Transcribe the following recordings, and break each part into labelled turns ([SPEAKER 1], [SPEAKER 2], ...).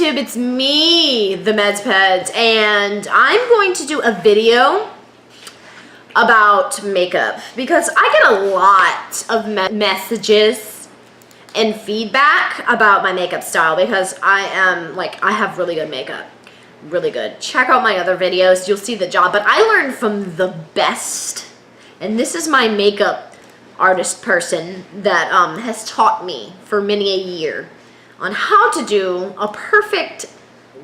[SPEAKER 1] YouTube? It's me, the Meds Peds, and I'm going to do a video about makeup because I get a lot of messages and feedback about my makeup style because I have really good makeup. Really good. Check out my other videos. You'll see the job. But I learned from the best. And this is my makeup artist person that has taught me for many a year on how to do a perfect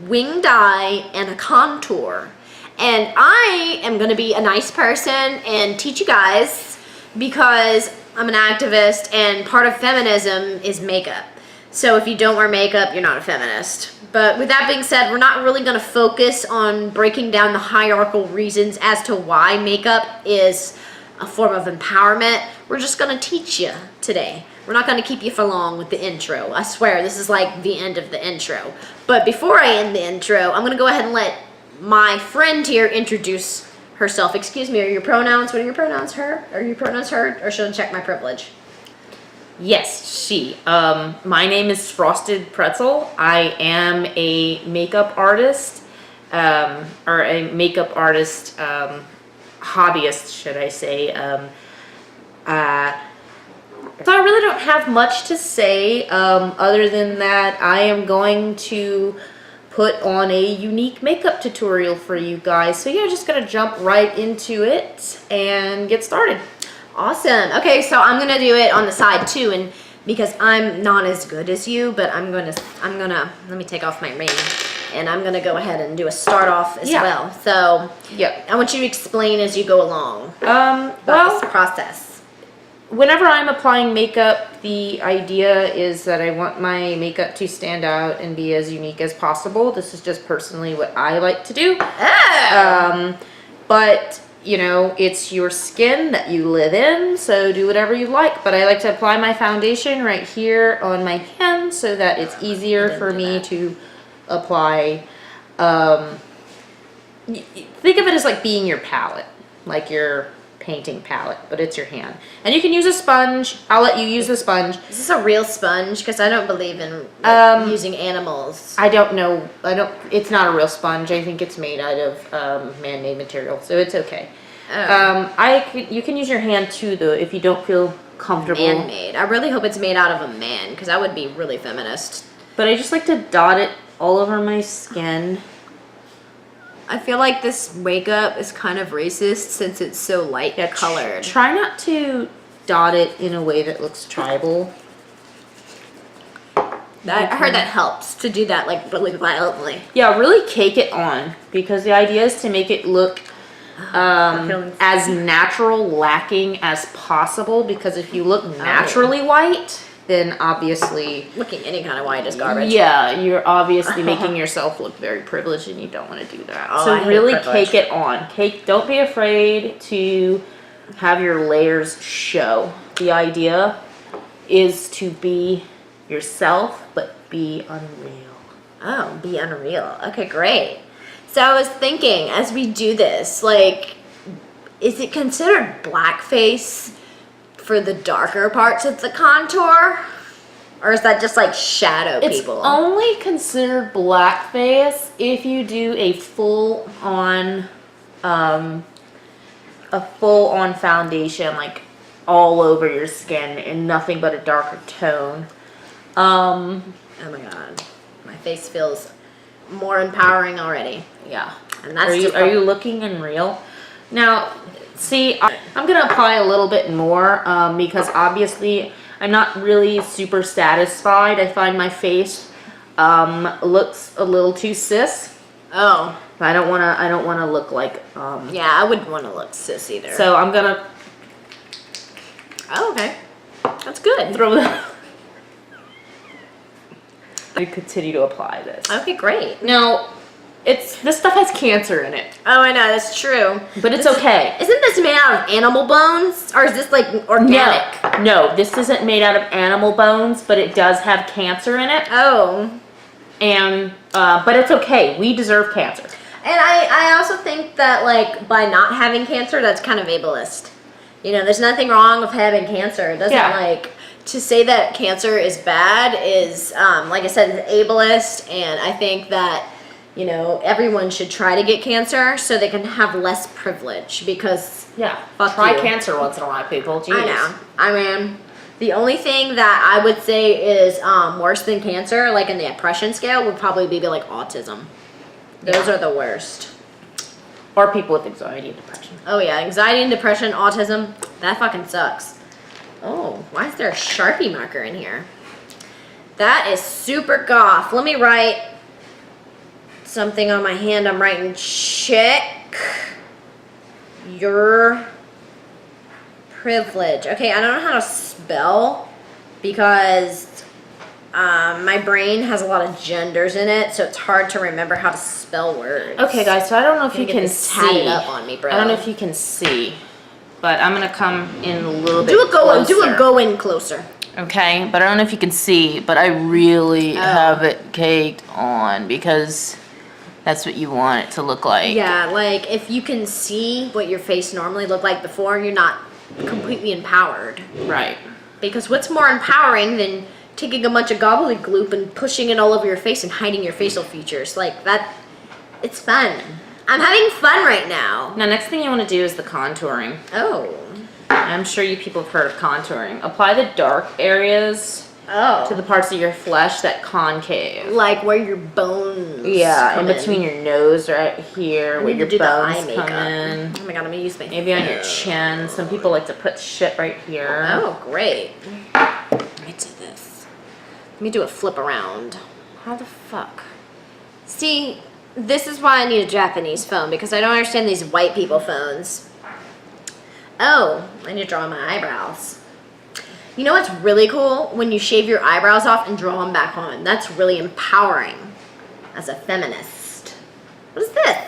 [SPEAKER 1] winged eye and a contour. And I am going to be a nice person and teach you guys because I'm an activist and part of feminism is makeup. So if you don't wear makeup, you're not a feminist. But with that being said, we're not really going to focus on breaking down the hierarchical reasons as to why makeup is a form of empowerment. We're just going to teach you today. We're not going to keep you for long with the intro. I swear, this is like the end of the intro. But before I end the intro, I'm going to go ahead and let my friend here introduce herself. Excuse me, are your pronouns? What are your pronouns? Her? Are your pronouns her? Or should I check my privilege?
[SPEAKER 2] Yes, she. My name is Frosted Pretzel. I am a makeup artist, or a makeup artist hobbyist, should I say. So I really don't have much to say other than that I am going to put on a unique makeup tutorial for you guys. So yeah, just gonna jump right into it and get started.
[SPEAKER 1] Awesome. Okay, so I'm gonna do it on the side too, and because I'm not as good as you, but I'm gonna let me take off my ring, and I'm gonna go ahead and do a start off as well. So
[SPEAKER 2] yeah,
[SPEAKER 1] I want you to explain as you go along about this process.
[SPEAKER 2] Whenever I'm applying makeup, the idea is that I want my makeup to stand out and be as unique as possible. This is just personally what I like to do.
[SPEAKER 1] Oh.
[SPEAKER 2] But you know, it's your skin that you live in, so do whatever you like. But I like to apply my foundation right here on my hand so that it's easier for me to apply. Think of it as like being your palette, like your painting palette, but it's your hand. And you can use a sponge. I'll let you use the sponge.
[SPEAKER 1] Is this a real sponge? Because I don't believe in using animals.
[SPEAKER 2] I don't know. It's not a real sponge. I think it's made out of man-made material, so it's okay.
[SPEAKER 1] Oh.
[SPEAKER 2] You can use your hand too, though, if you don't feel comfortable.
[SPEAKER 1] Man-made. I really hope it's made out of a man, because that would be really feminist.
[SPEAKER 2] But I just like to dot it all over my skin.
[SPEAKER 1] I feel like this makeup is kind of racist since it's so light colored.
[SPEAKER 2] Try not to dot it in a way that looks tribal.
[SPEAKER 1] I heard that helps to do that like really violently.
[SPEAKER 2] Yeah, really cake it on, because the idea is to make it look as natural lacking as possible, because if you look naturally white, then obviously
[SPEAKER 1] looking any kind of white is garbage.
[SPEAKER 2] Yeah, you're obviously making yourself look very privileged, and you don't want to do that.
[SPEAKER 1] Oh,
[SPEAKER 2] so really cake it on. Don't be afraid to have your layers show. The idea is to be yourself, but be unreal.
[SPEAKER 1] Oh, be unreal. Okay, great. So I was thinking, as we do this, like, is it considered blackface for the darker parts of the contour? Or is that just like shadow people?
[SPEAKER 2] It's only considered blackface if you do a full-on foundation, like all over your skin and nothing but a darker tone.
[SPEAKER 1] Oh my god. My face feels more empowering already.
[SPEAKER 2] Yeah.
[SPEAKER 1] And that's
[SPEAKER 2] are you looking unreal? Now, see, I'm going to apply a little bit more because obviously I'm not really super satisfied. I find my face looks a little too cis.
[SPEAKER 1] Oh.
[SPEAKER 2] I don't want to look like
[SPEAKER 1] yeah, I wouldn't want to look cis either.
[SPEAKER 2] So I'm going to
[SPEAKER 1] Oh, okay. That's good.
[SPEAKER 2] throw that. I continue to apply this.
[SPEAKER 1] Okay, great.
[SPEAKER 2] Now, this stuff has cancer in it.
[SPEAKER 1] Oh, I know, that's true.
[SPEAKER 2] But it's okay.
[SPEAKER 1] Isn't this made out of animal bones? Or is this like organic?
[SPEAKER 2] No, this isn't made out of animal bones, but it does have cancer in it.
[SPEAKER 1] Oh.
[SPEAKER 2] And, but it's okay. We deserve cancer.
[SPEAKER 1] And I also think that, like, by not having cancer, that's kind of ableist. You know, there's nothing wrong with having cancer. It doesn't, like, to say that cancer is bad is, like I said, it's ableist, and I think that, you know, everyone should try to get cancer so they can have less privilege because
[SPEAKER 2] Yeah.
[SPEAKER 1] fuck
[SPEAKER 2] Try
[SPEAKER 1] you.
[SPEAKER 2] cancer once in a while, people. Jeez.
[SPEAKER 1] I know. I mean, the only thing that I would say is worse than cancer, like in the depression scale, would probably be like autism. Those are the worst.
[SPEAKER 2] Or people with anxiety and depression.
[SPEAKER 1] Oh yeah, anxiety and depression, autism, that fucking sucks. Oh, why is there a Sharpie marker in here? That is super goth. Let me write something on my hand. I'm writing check your privilege. Okay, I don't know how to spell because my brain has a lot of genders in it, so it's hard to remember how to spell words.
[SPEAKER 2] Okay, guys, so I don't know if
[SPEAKER 1] I'm
[SPEAKER 2] you
[SPEAKER 1] gonna
[SPEAKER 2] can
[SPEAKER 1] get this tatted
[SPEAKER 2] see.
[SPEAKER 1] up on me, bro.
[SPEAKER 2] I don't know if you can see, but I'm gonna come in a little bit
[SPEAKER 1] Do a go in. Do
[SPEAKER 2] closer.
[SPEAKER 1] a go in closer.
[SPEAKER 2] Okay, but I don't know if you can see, but I really have it caked on because that's what you want it to look like.
[SPEAKER 1] Yeah, like if you can see what your face normally looked like before, you're not completely empowered.
[SPEAKER 2] Right.
[SPEAKER 1] Because what's more empowering than taking a bunch of gobbledygook and pushing it all over your face and hiding your facial features? Like that, it's fun. I'm having fun right now.
[SPEAKER 2] Now, next thing you want to do is the contouring.
[SPEAKER 1] Oh.
[SPEAKER 2] I'm sure you people have heard of contouring. Apply the dark areas
[SPEAKER 1] Oh.
[SPEAKER 2] to the parts of your flesh that concave.
[SPEAKER 1] Like where your bones
[SPEAKER 2] Yeah, in
[SPEAKER 1] come
[SPEAKER 2] between your nose right here,
[SPEAKER 1] I
[SPEAKER 2] where
[SPEAKER 1] need
[SPEAKER 2] your
[SPEAKER 1] to do the eye
[SPEAKER 2] bones
[SPEAKER 1] makeup.
[SPEAKER 2] come in.
[SPEAKER 1] Oh my god, I'm gonna use my
[SPEAKER 2] Maybe on your chin. Some people like to put shit right here.
[SPEAKER 1] Oh, great. Let me do this. Let me do a flip around. How the fuck? See, this is why I need a Japanese phone, because I don't understand these white people phones. Oh, I need to draw my eyebrows. You know what's really cool? When you shave your eyebrows off and draw them back on. That's really empowering as a feminist. What is this?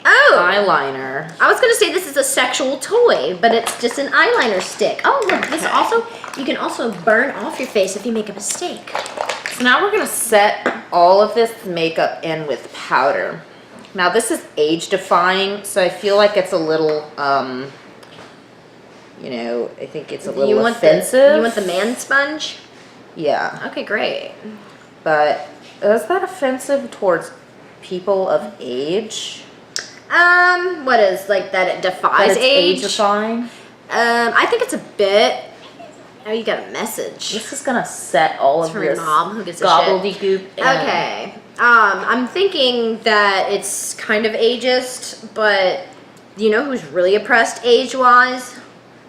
[SPEAKER 1] Oh!
[SPEAKER 2] Eyeliner.
[SPEAKER 1] I was gonna say this is a sexual toy, but it's just an eyeliner stick. Oh, look, this
[SPEAKER 2] Okay.
[SPEAKER 1] also, you can also burn off your face if you make a mistake.
[SPEAKER 2] So now we're gonna set all of this makeup in with powder. Now this is age defying, so I feel like it's a little, you know, I think it's a little offensive.
[SPEAKER 1] You want the man sponge?
[SPEAKER 2] Yeah,
[SPEAKER 1] Okay, great.
[SPEAKER 2] but is that offensive towards people of age?
[SPEAKER 1] What is, like, that it
[SPEAKER 2] That
[SPEAKER 1] defies
[SPEAKER 2] it's
[SPEAKER 1] age?
[SPEAKER 2] age defying?
[SPEAKER 1] I think it's a bit, oh, you got a message.
[SPEAKER 2] This is gonna set all
[SPEAKER 1] It's
[SPEAKER 2] of
[SPEAKER 1] from your
[SPEAKER 2] this
[SPEAKER 1] mom, who gives a shit.
[SPEAKER 2] gobbledygook. in.
[SPEAKER 1] Okay. I'm thinking that it's kind of ageist, but you know who's really oppressed age-wise?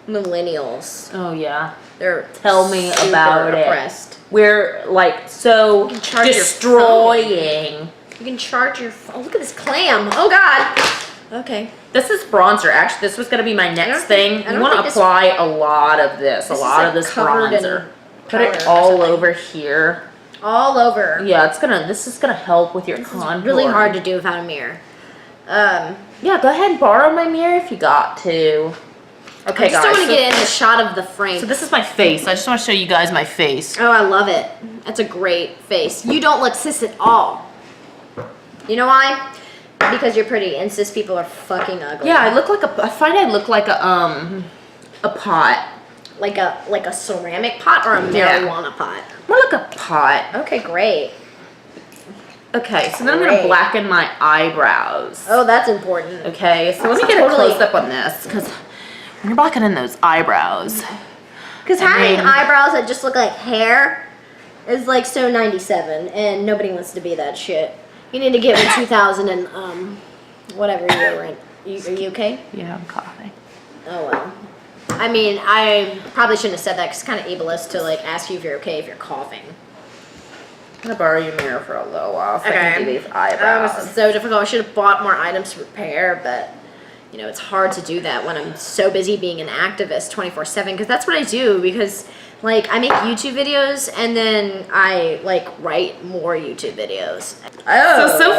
[SPEAKER 1] Millennials.
[SPEAKER 2] Oh yeah.
[SPEAKER 1] They're
[SPEAKER 2] Tell me
[SPEAKER 1] super
[SPEAKER 2] about
[SPEAKER 1] oppressed.
[SPEAKER 2] it. We're like so
[SPEAKER 1] You can charge your
[SPEAKER 2] destroying.
[SPEAKER 1] You can charge your phone. Oh, look at this clam. Oh God. Okay.
[SPEAKER 2] This is bronzer. Actually, this was gonna be my
[SPEAKER 1] don't
[SPEAKER 2] next
[SPEAKER 1] think-
[SPEAKER 2] thing.
[SPEAKER 1] I
[SPEAKER 2] You
[SPEAKER 1] don't
[SPEAKER 2] want
[SPEAKER 1] think
[SPEAKER 2] to
[SPEAKER 1] this-
[SPEAKER 2] apply a lot of this,
[SPEAKER 1] This
[SPEAKER 2] a
[SPEAKER 1] is,
[SPEAKER 2] lot
[SPEAKER 1] like,
[SPEAKER 2] of this
[SPEAKER 1] covered in
[SPEAKER 2] bronzer. Put
[SPEAKER 1] powder
[SPEAKER 2] it
[SPEAKER 1] or
[SPEAKER 2] all
[SPEAKER 1] something.
[SPEAKER 2] over here.
[SPEAKER 1] All over.
[SPEAKER 2] Yeah, this is gonna help with your contour.
[SPEAKER 1] It's really hard to do without a mirror.
[SPEAKER 2] Yeah, go ahead and borrow my mirror if you got to. Okay,
[SPEAKER 1] I just don't
[SPEAKER 2] guys.
[SPEAKER 1] want to get in the shot of the frame.
[SPEAKER 2] So this is my face. I just want to show you guys my face.
[SPEAKER 1] Oh, I love it. That's a great face. You don't look cis at all. You know why? Because you're pretty, and cis people are fucking ugly.
[SPEAKER 2] Yeah, I find I look like a pot.
[SPEAKER 1] Like a ceramic pot or a
[SPEAKER 2] Yeah.
[SPEAKER 1] marijuana pot.
[SPEAKER 2] More like a pot.
[SPEAKER 1] Okay, great.
[SPEAKER 2] Okay, so then I'm
[SPEAKER 1] Great.
[SPEAKER 2] gonna blacken my eyebrows.
[SPEAKER 1] Oh, that's important.
[SPEAKER 2] Okay, so let me get a close up on this, because when you're blackening those eyebrows,
[SPEAKER 1] Because
[SPEAKER 2] And
[SPEAKER 1] having
[SPEAKER 2] then-
[SPEAKER 1] eyebrows that just look like hair is like so 97, and nobody wants to be that shit. You need to get in 2000 and whatever year we're in. Are you okay?
[SPEAKER 2] yeah, I'm coughing.
[SPEAKER 1] Oh well. I mean, I probably shouldn't have said that because it's kind of ableist to like ask you if you're okay if you're coughing.
[SPEAKER 2] I'm gonna borrow your mirror for a little while so I can do these
[SPEAKER 1] This
[SPEAKER 2] eyebrows.
[SPEAKER 1] is so difficult. I should have bought more items to repair, but you know, it's hard to do that when I'm so busy being an activist 24/7, because that's what I do, because like I make YouTube videos and then I like write more YouTube videos. Oh.
[SPEAKER 2] So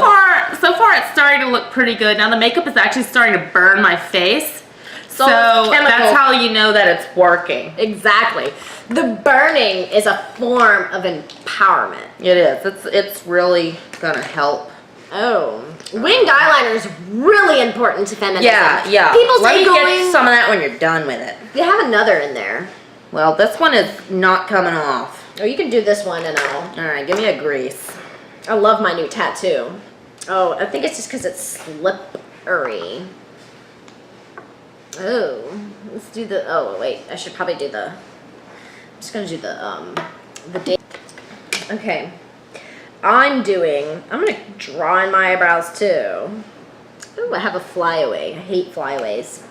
[SPEAKER 2] far it's starting to look pretty good. Now the makeup is actually starting to burn my face. So
[SPEAKER 1] chemical.
[SPEAKER 2] that's how you know that it's working.
[SPEAKER 1] Exactly. The burning is a form of empowerment.
[SPEAKER 2] It is. It's really gonna help.
[SPEAKER 1] Oh. Winged eyeliner is really important to feminism.
[SPEAKER 2] Yeah.
[SPEAKER 1] People
[SPEAKER 2] Let
[SPEAKER 1] say
[SPEAKER 2] me
[SPEAKER 1] going...
[SPEAKER 2] get some of that when you're done with it.
[SPEAKER 1] They have another in there.
[SPEAKER 2] Well, this one is not coming off.
[SPEAKER 1] Oh, you can do this one and I'll...
[SPEAKER 2] Alright, give me a grease.
[SPEAKER 1] I love my new tattoo. Oh, I think it's just because it's slippery. Oh, let's do the... Oh, wait. I should probably do the... I'm just going to do the date. Okay. I'm going to draw in my eyebrows too. Ooh, I have a flyaway. I hate flyaways.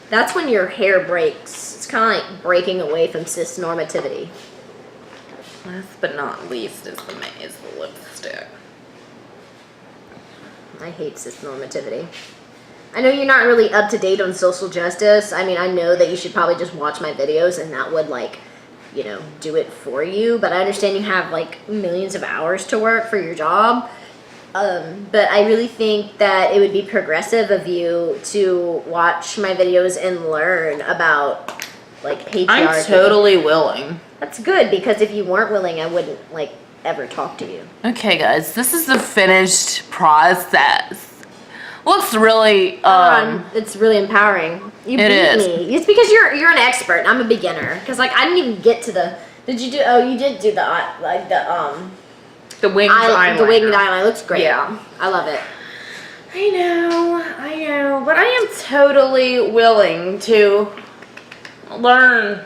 [SPEAKER 1] That's when your hair breaks. It's kind of like breaking away from cis normativity.
[SPEAKER 2] Last but not least is the lipstick.
[SPEAKER 1] I hate cis normativity. I know you're not really up to date on social justice. I mean, I know that you should probably just watch my videos and that would, like, you know, do it for you. But I understand you have, like, millions of hours to work for your job. But I really think that it would be progressive of you to watch my videos and learn about, like, patriarchy.
[SPEAKER 2] I'm totally willing.
[SPEAKER 1] That's good, because if you weren't willing, I wouldn't, like, ever talk to you.
[SPEAKER 2] Okay, guys, this is the finished process. Looks really,
[SPEAKER 1] it's really empowering. You
[SPEAKER 2] it
[SPEAKER 1] beat
[SPEAKER 2] is.
[SPEAKER 1] me. It's because you're an expert. I'm a beginner. Because, like, I didn't even get to the... Did you do... Oh, you did do the, like,
[SPEAKER 2] the winged eyeliner.
[SPEAKER 1] The winged eyeliner. Looks great.
[SPEAKER 2] Yeah.
[SPEAKER 1] I love it.
[SPEAKER 2] I know. But I am totally willing to learn.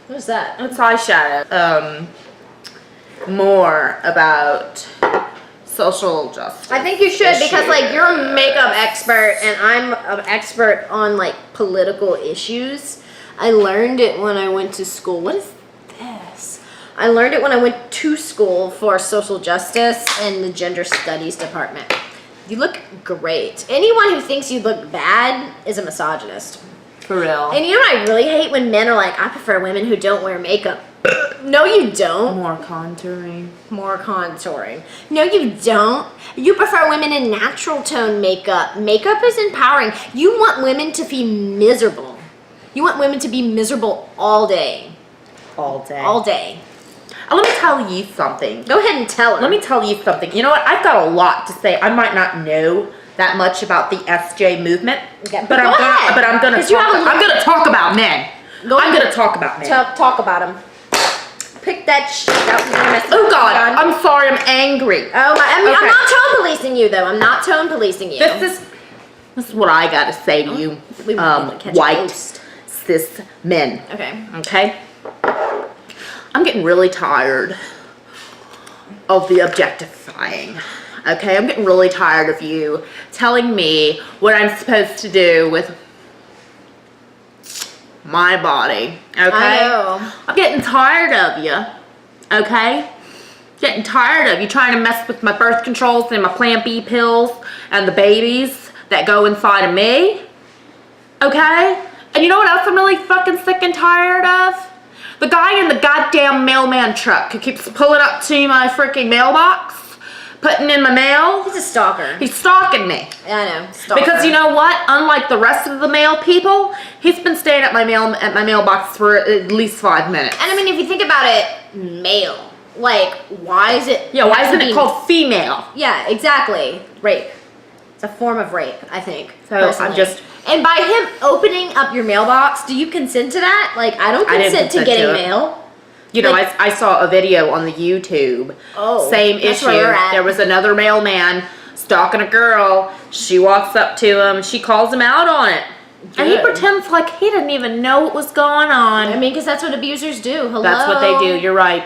[SPEAKER 1] What's that?
[SPEAKER 2] It's eyeshadow. More about social justice.
[SPEAKER 1] I think you should, because, like, you're a
[SPEAKER 2] issues.
[SPEAKER 1] makeup expert and I'm an expert on, like, political issues. I learned it when I went to school. What is this? I learned it when I went to school for social justice in the gender studies department. You look great. Anyone who thinks you look bad is a misogynist.
[SPEAKER 2] For real.
[SPEAKER 1] And you know what I really hate? When men are like, I prefer women who don't wear makeup. No, you don't.
[SPEAKER 2] More contouring.
[SPEAKER 1] More contouring. No, you don't. You prefer women in natural tone makeup. Makeup is empowering. You want women to be miserable. You want women to be miserable all day.
[SPEAKER 2] All day.
[SPEAKER 1] All day.
[SPEAKER 2] Let me tell you something.
[SPEAKER 1] Go ahead and tell her.
[SPEAKER 2] Let me tell you something. You know what? I've got a lot to say. I might not know that much about the SJ movement,
[SPEAKER 1] Okay,
[SPEAKER 2] but I'm gonna talk about men. I'm gonna talk about men.
[SPEAKER 1] Talk about them. Pick that shit out.
[SPEAKER 2] Oh God, I'm sorry. I'm angry.
[SPEAKER 1] Oh my! I mean,
[SPEAKER 2] Okay.
[SPEAKER 1] I'm not tone policing you though. I'm not tone policing you.
[SPEAKER 2] This is what I gotta say to you,
[SPEAKER 1] We might catch a
[SPEAKER 2] white
[SPEAKER 1] ghost.
[SPEAKER 2] cis men.
[SPEAKER 1] Okay.
[SPEAKER 2] Okay. I'm getting really tired of the objectifying. Okay, I'm getting really tired of you telling me what I'm supposed to do with my body. Okay?
[SPEAKER 1] I know.
[SPEAKER 2] I'm getting tired of you. Okay? Getting tired of you trying to mess with my birth controls and my Plan B pills and the babies that go inside of me. Okay? And you know what else I'm really fucking sick and tired of? The guy in the goddamn mailman truck who keeps pulling up to my freaking mailbox, putting in my mail.
[SPEAKER 1] He's a stalker.
[SPEAKER 2] He's stalking me.
[SPEAKER 1] Yeah, I know. Stalker.
[SPEAKER 2] Because you know what? Unlike the rest of the mail people, he's been staying at my mailbox for at least 5 minutes.
[SPEAKER 1] And I mean, if you think about it, mail. Like, why is it?
[SPEAKER 2] Yeah, why isn't it called female?
[SPEAKER 1] Yeah, exactly. Rape. It's a form of rape, I think.
[SPEAKER 2] So
[SPEAKER 1] personally.
[SPEAKER 2] I'm just.
[SPEAKER 1] And by him opening up your mailbox, do you consent to that? Like, I don't
[SPEAKER 2] didn't
[SPEAKER 1] consent to
[SPEAKER 2] consent
[SPEAKER 1] getting
[SPEAKER 2] to it.
[SPEAKER 1] mail.
[SPEAKER 2] You know,
[SPEAKER 1] Like-
[SPEAKER 2] I saw a video on the YouTube.
[SPEAKER 1] Oh,
[SPEAKER 2] Same
[SPEAKER 1] that's
[SPEAKER 2] issue.
[SPEAKER 1] where we're at.
[SPEAKER 2] There was another mailman stalking a girl. She walks up to him. She calls him out on it. And he
[SPEAKER 1] Good.
[SPEAKER 2] pretends like he didn't even know what was going on.
[SPEAKER 1] I mean, because that's what abusers do. Hello.
[SPEAKER 2] That's what they do. You're right.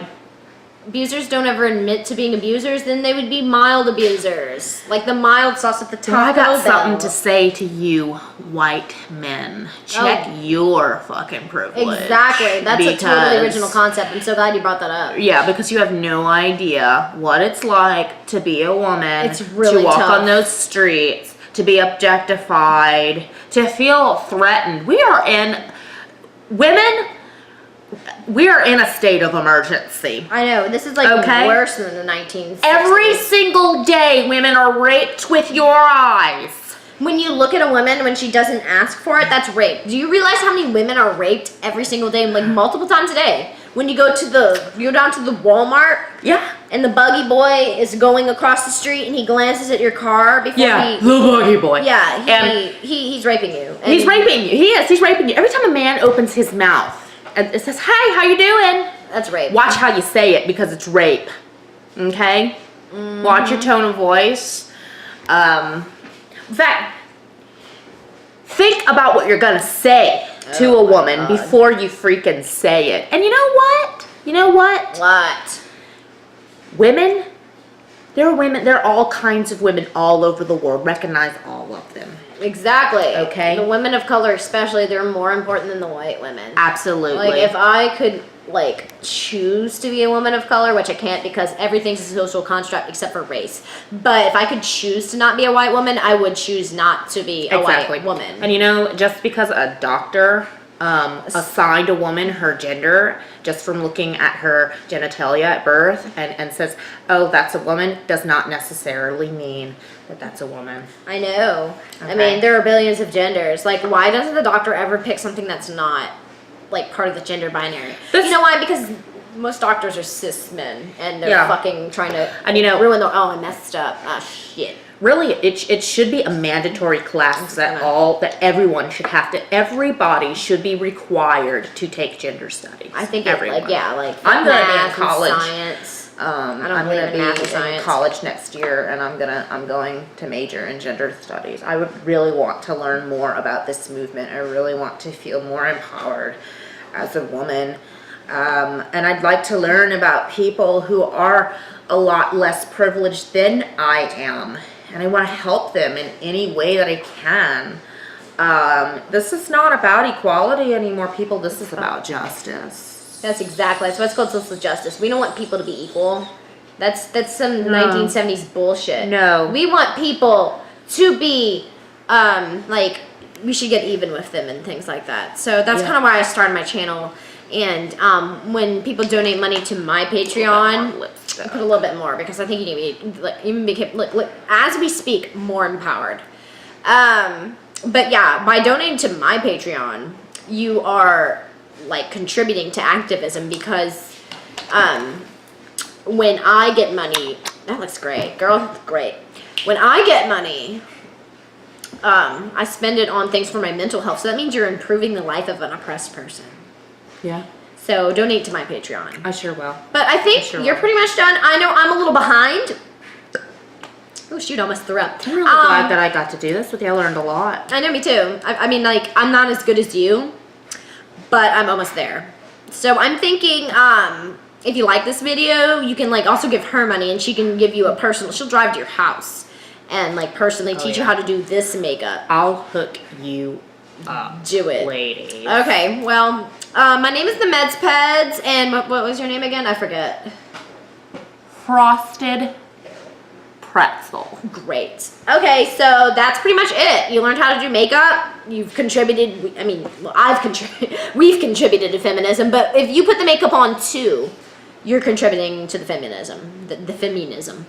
[SPEAKER 1] Abusers don't ever admit to being abusers, then they would be mild abusers. Like the mild sauce at the top.
[SPEAKER 2] Well, I got something to say to you, white men. Check your fucking privilege.
[SPEAKER 1] Exactly. That's a totally
[SPEAKER 2] Because-
[SPEAKER 1] original concept. I'm so glad you brought that up.
[SPEAKER 2] Yeah, because you have no idea what it's like to be a woman.
[SPEAKER 1] It's really
[SPEAKER 2] to walk
[SPEAKER 1] tough.
[SPEAKER 2] on those streets, to be objectified, to feel threatened. We are in a state of emergency.
[SPEAKER 1] I know. This is like
[SPEAKER 2] Okay.
[SPEAKER 1] worse than the 1960s.
[SPEAKER 2] Every single day, women are raped with your eyes.
[SPEAKER 1] When you look at a woman when she doesn't ask for it, that's rape. Do you realize how many women are raped every single day, like multiple times a day? when you go down to the Walmart
[SPEAKER 2] Yeah.
[SPEAKER 1] and the buggy boy is going across the street and he glances at your car before
[SPEAKER 2] Yeah, the buggy boy.
[SPEAKER 1] Yeah,
[SPEAKER 2] And
[SPEAKER 1] he's raping you.
[SPEAKER 2] he's raping you. He's raping you. Every time a man opens his mouth and it says, "Hey, how you doing?"
[SPEAKER 1] That's rape.
[SPEAKER 2] Watch how you say it because it's rape. Okay? Watch your tone of voice. In fact, think about what you're gonna say to a woman before you freaking say it. And you know what? You know what?
[SPEAKER 1] What?
[SPEAKER 2] Women, there are all kinds of women all over the world. Recognize all of them.
[SPEAKER 1] Exactly.
[SPEAKER 2] Okay.
[SPEAKER 1] The women of color especially, they're more important than the white women.
[SPEAKER 2] Absolutely.
[SPEAKER 1] Like, if I could, like, choose to be a woman of color, which I can't because everything's a social construct except for race. But if I could choose to not be a white woman, I would choose not to be a white woman.
[SPEAKER 2] And you know, just because a doctor assigned a woman her gender just from looking at her genitalia at birth and says, "Oh, that's a woman," does not necessarily mean that that's a woman.
[SPEAKER 1] I know.
[SPEAKER 2] Okay.
[SPEAKER 1] I mean, there are billions of genders. Like, why doesn't the doctor ever pick something that's not, like, part of the gender binary? You know why? Because most doctors are cis men, and they're fucking trying to ruin their... Oh, I messed up. Ah, shit.
[SPEAKER 2] Really, it should be a mandatory class that everyone should have to. Everybody should be required to take gender studies.
[SPEAKER 1] I think
[SPEAKER 2] everyone.
[SPEAKER 1] I'm
[SPEAKER 2] gonna be in college.
[SPEAKER 1] Science.
[SPEAKER 2] I'm gonna be in college next year, and I'm going to major in gender studies. I would really want to learn more about this movement. I really want to feel more empowered as a woman, and I'd like to learn about people who are a lot less privileged than I am. And I want to help them in any way that I can. This is not about equality anymore, people. This is about justice.
[SPEAKER 1] That's what's called social justice. We don't want people to be equal. That's some 1970s bullshit.
[SPEAKER 2] No.
[SPEAKER 1] We want people to be, like, we should get even with them and things like that. So that's kind of why I started my channel. And when people donate money to my Patreon, I put a little bit more because I think you need to be, like, even become, as we speak, more empowered. But yeah, by donating to my Patreon, you are, like, contributing to activism because when I get money, that looks great, girl, great. When I get money, I spend it on things for my mental health. So that means you're improving the life of an oppressed person.
[SPEAKER 2] Yeah.
[SPEAKER 1] So donate to my Patreon.
[SPEAKER 2] I sure will.
[SPEAKER 1] But I think you're pretty much done. I know I'm a little behind. Oh shoot, I almost threw up.
[SPEAKER 2] I'm really glad that I got to do this with you. I learned a lot.
[SPEAKER 1] I know, me too. I mean, like, I'm not as good as you, but I'm almost there. So I'm thinking, if you like this video, you can, like, also give her money and she can give you a personal, she'll drive to your house and, like, personally teach you how to do this makeup.
[SPEAKER 2] I'll hook you up.
[SPEAKER 1] Do it.
[SPEAKER 2] Ladies.
[SPEAKER 1] Okay, well, my name is the Meds Peds, and what was your name again? I forget.
[SPEAKER 2] Frosted pretzel.
[SPEAKER 1] Great. Okay, so that's pretty much it. You learned how to do makeup. You've contributed. I mean, well, we've contributed to feminism. But if you put the makeup on too, you're contributing to the feminism. The feminism.